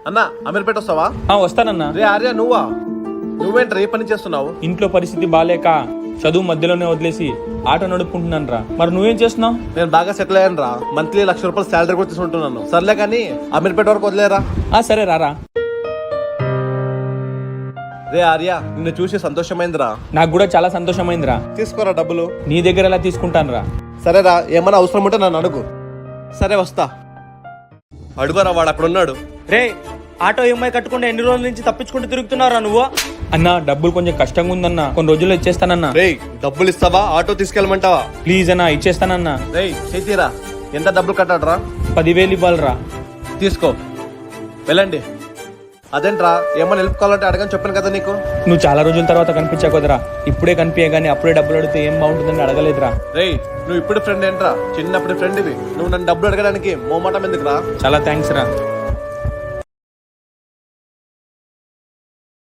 అన్న అమీర్పేట వస్తావా? వస్తానన్నా. రే ఆర్య నువ్వేంట్రా ఏ పని చేస్తున్నావు? ఇంట్లో పరిస్థితి బాలేక చదువు మధ్యలోనే వదిలేసి ఆటో నడుపుకుంటున్నాను రా. మరి నువ్వేం చేస్తున్నావు? నేను బాగా సెటిల్ అయ్యాను రా. మంత్లీ 1,00,000 రూపాయలు శాలరీ కూడా తీసుకుంటున్నాను. సర్లే కానీ అమీర్పేట వరకు వదిలేరా. సరే రారా. రే ఆర్య నిన్ను చూసి సంతోషమైందిరా. నాకు కూడా చాలా సంతోషమైందిరా. తీసుకోరా డబ్బులు. నీ దగ్గర ఎలా తీసుకుంటాను రా. సరేరా, ఏమన్నా అవసరం ఉంటే నన్ను అడుగు. సరే వస్తా. అడుగురా, వాడు అక్కడ ఉన్నాడు. రే ఆటో ఈఎంఐ కట్టుకుంటే ఎన్ని రోజుల నుంచి తప్పించుకుంటూ తిరుగుతున్నారా నువ్వు? అన్నా డబ్బులు కొంచెం కష్టంగా ఉందన్నా, కొన్ని రోజుల్లో ఇచ్చేస్తానన్నా. రే డబ్బులు ఇస్తావా? ఆటో తీసుకెళ్ళమంటావా? ప్లీజ్ అన్నా, ఇచ్చేస్తానన్నా. రే చేతిరా. ఎంత డబ్బులు కట్టాడరా? 10,000 ఇవ్వాలరా. తీసుకో, వెళ్ళండి. అదేంట్రా, ఏమన్నా హెల్ప్ కావాలంటే అడగని చెప్పాను కదా నీకు. నువ్వు చాలా రోజుల తర్వాత కనిపించా కదరా. ఇప్పుడే కనిపించే గానీ అప్పుడే డబ్బులు అడిగితే ఏం బాగుంటుందని అడగలేదురా. రే నువ్వు ఇప్పుడు ఫ్రెండ్ ఏంట్రా? చిన్నప్పుడు ఫ్రెండ్ ఇవి. నువ్వు నన్ను డబ్బులు అడగడానికి మోమాటం ఎందుకురా? చాలా థ్యాంక్స్ రా.